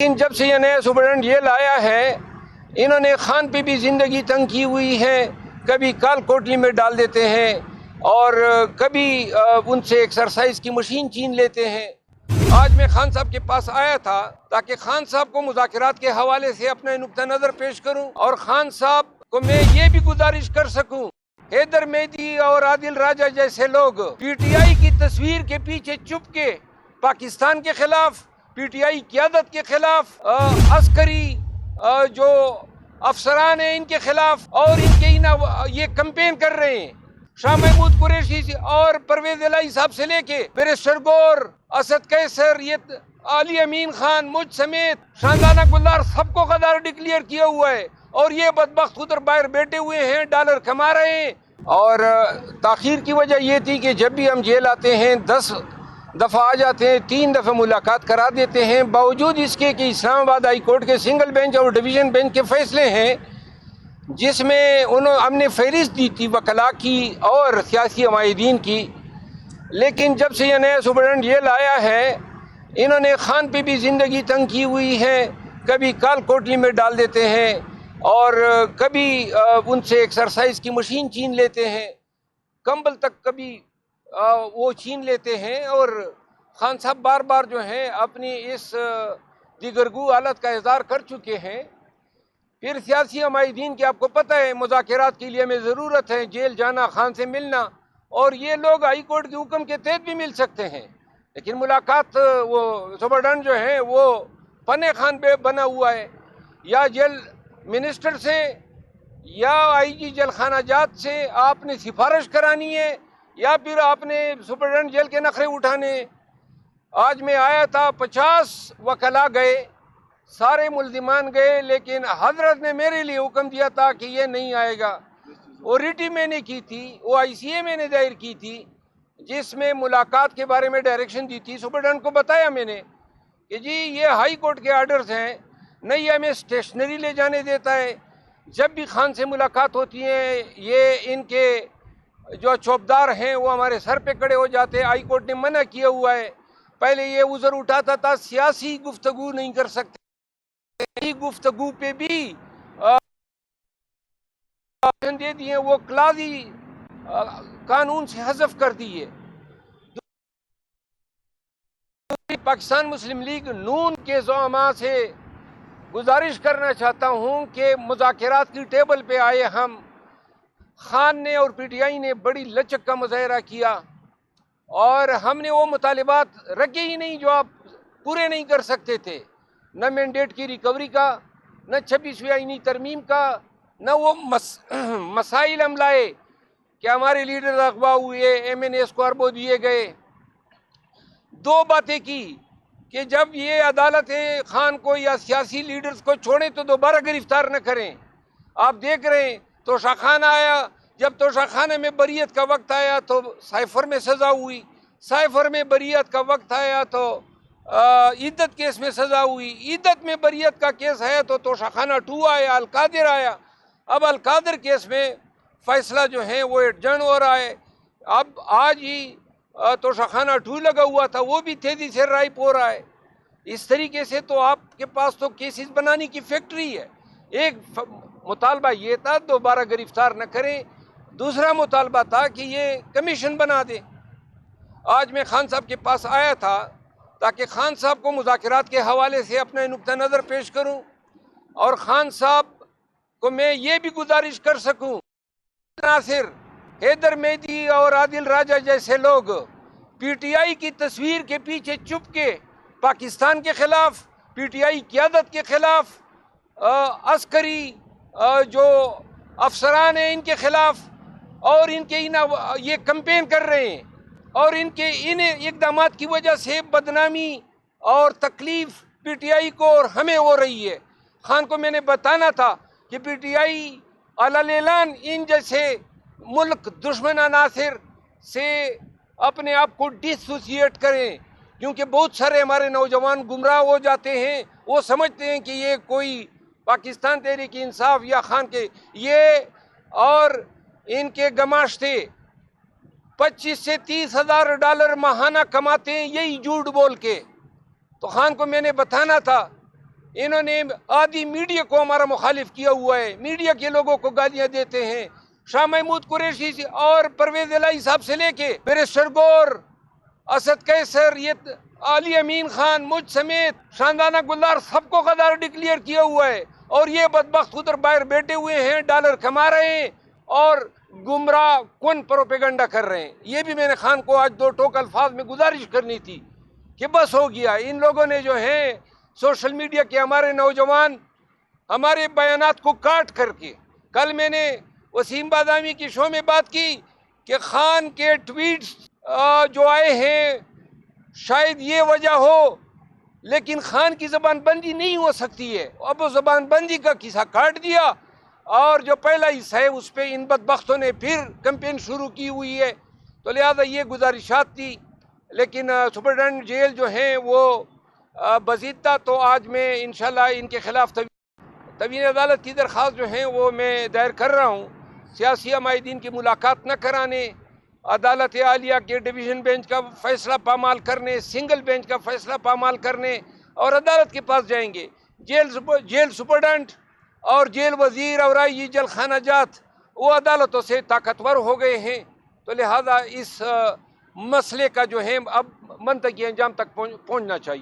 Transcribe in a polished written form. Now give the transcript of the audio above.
لیکن جب سے یہ نیا سپرڈنٹ یہ لایا ہے، انہوں نے خان پہ بھی زندگی تنگ کی ہوئی ہے، کبھی کال کوٹلی میں ڈال دیتے ہیں اور کبھی ان سے ایکسرسائز کی مشین چھین لیتے ہیں۔ آج میں خان صاحب کے پاس آیا تھا تاکہ خان صاحب کو مذاکرات کے حوالے سے اپنا نقطہ نظر پیش کروں، اور خان صاحب کو میں یہ بھی گزارش کر سکوں، حیدر مہدی اور عادل راجہ جیسے لوگ پی ٹی آئی کی تصویر کے پیچھے چھپ کے پاکستان کے خلاف، پی ٹی آئی قیادت کے خلاف، عسکری جو افسران ہیں ان کے خلاف، اور ان کے یہ کمپین کر رہے ہیں۔ شاہ محمود قریشی اور پرویز الہی صاحب سے لے کے بیرسٹر گور، اسد قیصر، یہ علی امین خان، مجھ سمیت شاندانہ گلدار سب کو غدار ڈکلیئر کیا ہوا ہے، اور یہ بدبخت ادھر باہر بیٹھے ہوئے ہیں، ڈالر کما رہے ہیں۔ اور تاخیر کی وجہ یہ تھی کہ جب بھی ہم جیل آتے ہیں 10 دفعہ آ جاتے ہیں، 3 دفعہ ملاقات کرا دیتے ہیں، باوجود اس کے کہ اسلام آباد ہائی کورٹ کے سنگل بینچ اور ڈویژن بینچ کے فیصلے ہیں جس میں ہم نے فہرست دی تھی وکلاء کی اور سیاسی عمائدین کی۔ لیکن جب سے یہ نیا سپرڈنٹ یہ لایا ہے، انہوں نے خان پہ بھی زندگی تنگ کی ہوئی ہے، کبھی کال کوٹلی میں ڈال دیتے ہیں اور کبھی ان سے ایکسرسائز کی مشین چھین لیتے ہیں، کمبل تک کبھی وہ چھین لیتے ہیں، اور خان صاحب بار بار جو ہیں اپنی اس دیگرگو حالت کا اظہار کر چکے ہیں۔ پھر سیاسی عمائدین کی آپ کو پتہ ہے مذاکرات کے لیے ہمیں ضرورت ہے جیل جانا، خان سے ملنا، اور یہ لوگ ہائی کورٹ کے حکم کے تحت بھی مل سکتے ہیں، لیکن ملاقات وہ سپرڈنٹ جو ہے وہ پنے خان پہ بنا ہوا ہے، یا جیل منسٹر سے یا آئی جی جیل خانہ جات سے آپ نے سفارش کرانی ہے، یا پھر آپ نے سپرڈنٹ جیل کے نخرے اٹھانے۔ آج میں آیا تھا، 50 وکلاء گئے، سارے ملزمان گئے، لیکن حضرت نے میرے لیے حکم دیا تھا کہ یہ نہیں آئے گا۔ وہ ریٹی میں نے کی تھی، وہ آئی سی اے میں نے دائر کی تھی، جس میں ملاقات کے بارے میں ڈائریکشن دی تھی۔ سپرڈنٹ کو بتایا میں نے کہ جی یہ ہائی کورٹ کے آرڈرز ہیں، نہیں یہ ہمیں اسٹیشنری لے جانے دیتا ہے، جب بھی خان سے ملاقات ہوتی ہے یہ ان کے جو چوبدار ہیں وہ ہمارے سر پہ کھڑے ہو جاتے ہیں۔ ہائی کورٹ نے منع کیا ہوا ہے، پہلے یہ عذر اٹھاتا تھا سیاسی گفتگو نہیں کر سکتے، گفتگو پہ بھی دے دیے، وہ کلاذی قانون سے حذف کر دیے۔ پاکستان مسلم لیگ نون کے زعماء سے گزارش کرنا چاہتا ہوں کہ مذاکرات کی ٹیبل پہ آئے ہم۔ خان نے اور پی ٹی آئی نے بڑی لچک کا مظاہرہ کیا، اور ہم نے وہ مطالبات رکھے ہی نہیں جو آپ پورے نہیں کر سکتے تھے، نہ مینڈیٹ کی ریکوری کا، نہ 26ویں آئینی ترمیم کا، نہ وہ مسائل ہم لائے کہ ہمارے لیڈر اغوا ہوئے، ایم این ایس کو اربوں دیے گئے۔ 2 باتیں کی کہ جب یہ عدالت خان کو یا سیاسی لیڈرز کو چھوڑیں تو دوبارہ گرفتار نہ کریں۔ آپ دیکھ رہے ہیں توشہ خانہ آیا، جب توشہ خانے میں بریت کا وقت آیا تو سائفر میں سزا ہوئی، سائفر میں بریت کا وقت آیا تو عدت کیس میں سزا ہوئی، عدت میں بریت کا کیس ہے تو توشہ خانہ 2 آیا، القادر آیا۔ اب القادر کیس میں فیصلہ جو ہے وہ ایڈجرن ہو رہا ہے۔ اب آج ہی توشہ خانہ 2 لگا ہوا تھا، وہ بھی تیزی سے رائپ ہو رہا ہے۔ اس طریقے سے تو آپ کے پاس تو کیسز بنانے کی فیکٹری ہے۔ ایک مطالبہ یہ تھا دوبارہ گرفتار نہ کریں، دوسرا مطالبہ تھا کہ یہ کمیشن بنا دیں۔ آج میں خان صاحب کے پاس آیا تھا تاکہ خان صاحب کو مذاکرات کے حوالے سے اپنا نقطہ نظر پیش کروں، اور خان صاحب کو میں یہ بھی گزارش کر سکوں، ناصر، حیدر مہدی اور عادل راجہ جیسے لوگ پی ٹی آئی کی تصویر کے پیچھے چھپ کے پاکستان کے خلاف، پی ٹی آئی قیادت کے خلاف، عسکری جو افسران ہیں ان کے خلاف، اور ان کے یہ کمپین کر رہے ہیں، اور ان اقدامات کی وجہ سے بدنامی اور تکلیف پی ٹی آئی کو اور ہمیں ہو رہی ہے۔ خان کو میں نے بتانا تھا کہ پی ٹی آئی علی اعلان ان جیسے ملک دشمن عناصر سے اپنے آپ کو ڈسوسیٹ کریں، کیونکہ بہت سارے ہمارے نوجوان گمراہ ہو جاتے ہیں، وہ سمجھتے ہیں کہ یہ کوئی پاکستان تحریک انصاف یا خان کے یہ اور ان کے گماشتے 25 سے 30 ہزار ڈالر ماہانہ کماتے ہیں، یہی جھوٹ بول کے۔ تو خان کو میں نے بتانا تھا انہوں نے آدھی میڈیا کو ہمارا مخالف کیا ہوا ہے، میڈیا کے لوگوں کو گالیاں دیتے ہیں، شاہ محمود قریشی سے اور پرویز الہی صاحب سے لے کے بیرسٹر گور، اسد قیصر، یہ علی امین خان، مجھ سمیت شاندانہ گلدار سب کو غدار ڈکلیئر کیا ہوا ہے، اور یہ بدبخت ادھر باہر بیٹھے ہوئے ہیں، ڈالر کما رہے ہیں اور گمراہ کن پروپیگنڈا کر رہے ہیں۔ یہ بھی میں نے خان کو آج دو ٹوک الفاظ میں گزارش کرنی تھی کہ بس ہو گیا، ان لوگوں نے جو ہیں سوشل میڈیا کے ہمارے نوجوان ہمارے بیانات کو کاٹ کر کے، کل میں نے وسیم بادامی کی شو میں بات کی کہ خان کے ٹویٹس جو آئے ہیں شاید یہ وجہ ہو، لیکن خان کی زبان بندی نہیں ہو سکتی ہے، اب وہ زبان بندی کا قصہ کاٹ دیا، اور جو پہلا حصہ ہے اس پہ ان بدبختوں نے پھر کمپین شروع کی ہوئی ہے، تو لہذا یہ گزارشات تھی۔ لیکن سپرڈنٹ جیل جو ہیں وہ بزیدہ، تو آج میں انشاءاللہ ان کے خلاف تبیین عدالت کی درخواست جو ہیں وہ میں دائر کر رہا ہوں، سیاسی عمائدین کی ملاقات نہ کرانے، عدالت عالیہ کے ڈویژن بینچ کا فیصلہ پامال کرنے، سنگل بینچ کا فیصلہ پامال کرنے، اور عدالت کے پاس جائیں گے۔ جیل سپرڈنٹ اور جیل وزیر اور آئی جی جل خانہ جات وہ عدالتوں سے طاقتور ہو گئے ہیں، تو لہذا اس مسئلے کا جو ہے اب منطقی انجام تک پہنچنا چاہیے۔